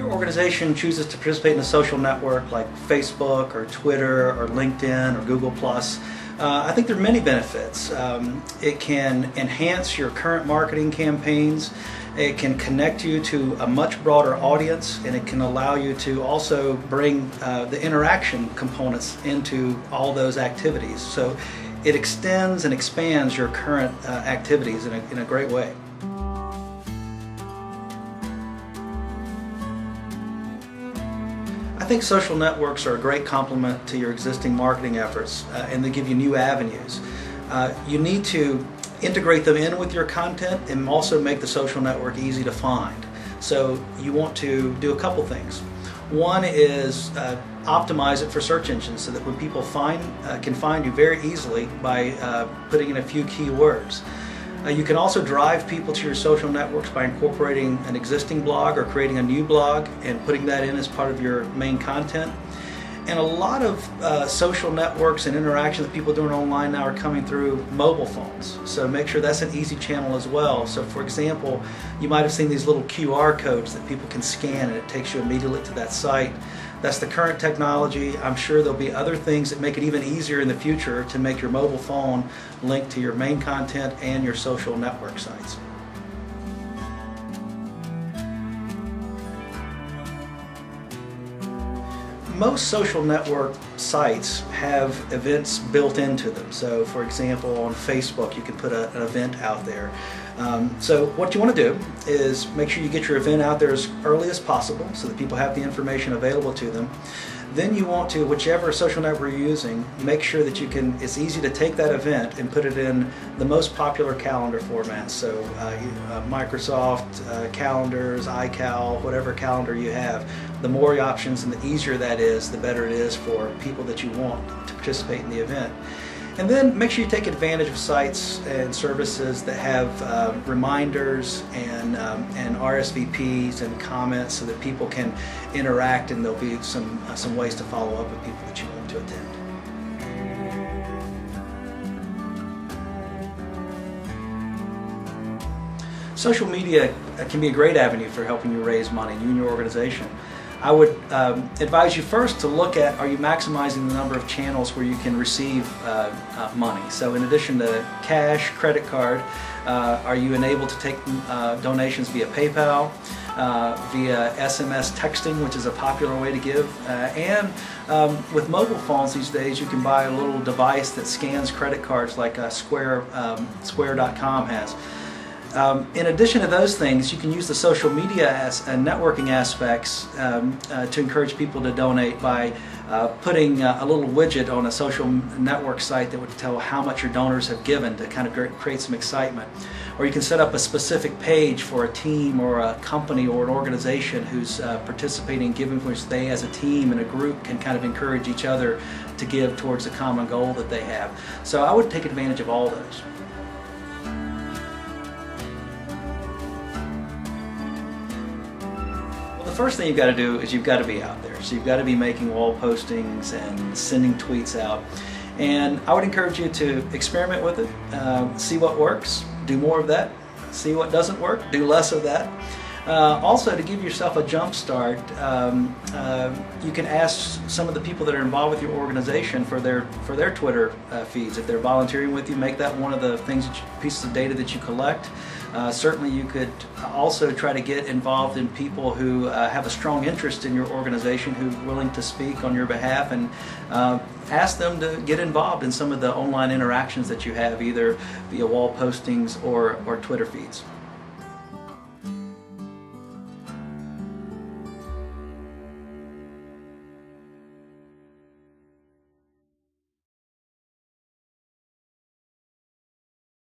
your organization chooses to participate in a social network like Facebook or Twitter or LinkedIn or Google+, I think there are many benefits. It can enhance your current marketing campaigns, it can connect you to a much broader audience, and it can allow you to also bring the interaction components into all those activities. So it extends and expands your current activities in a great way. I think social networks are a great complement to your existing marketing efforts, and they give you new avenues. You need to integrate them in with your content and also make the social network easy to find. So you want to do a couple things. One is optimize it for search engines so that when people can find you very easily by putting in a few keywords. You can also drive people to your social networks by incorporating an existing blog or creating a new blog and putting that in as part of your main content. And a lot of social networks and interaction that people are doing online now are coming through mobile phones. So make sure that's an easy channel as well. So for example, you might have seen these little QR codes that people can scan and it takes you immediately to that site. That's the current technology. I'm sure there'll be other things that make it even easier in the future to make your mobile phone link to your main content and your social network sites. Most social network sites have events built into them. So for example, on Facebook you can put an event out there. So what you want to do is make sure you get your event out there as early as possible so that people have the information available to them. Then you want to, whichever social network you're using, make sure that it's easy to take that event and put it in the most popular calendar formats. So Microsoft calendars, iCal, whatever calendar you have. The more options and the easier that is, the better it is for people that you want to participate in the event. And then make sure you take advantage of sites and services that have reminders and RSVPs and comments so that people can interact, and there'll be some ways to follow up with people that you want to attend. Social media can be a great avenue for helping you raise money, you and your organization. I would advise you first to look at, are you maximizing the number of channels where you can receive money? So in addition to cash, credit card, are you enabled to take donations via PayPal, via SMS texting, which is a popular way to give, and with mobile phones these days you can buy a little device that scans credit cards like Square.com has. In addition to those things, you can use the social media and networking aspects to encourage people to donate by putting a little widget on a social network site that would tell how much your donors have given to kind of create some excitement. Or you can set up a specific page for a team or a company or an organization who's participating in giving, which they as a team and a group can kind of encourage each other to give towards a common goal that they have. So I would take advantage of all those. The first thing you've got to do is you've got to be out there. So you've got to be making wall postings and sending tweets out. And I would encourage you to experiment with it, see what works, do more of that, see what doesn't work, do less of that. Also, to give yourself a jump start, you can ask some of the people that are involved with your organization for their Twitter feeds. If they're volunteering with you, make that one of the pieces of data that you collect. Certainly you could also try to get involved in people who have a strong interest in your organization, who are willing to speak on your behalf, and ask them to get involved in some of the online interactions that you have, either via wall postings or Twitter feeds.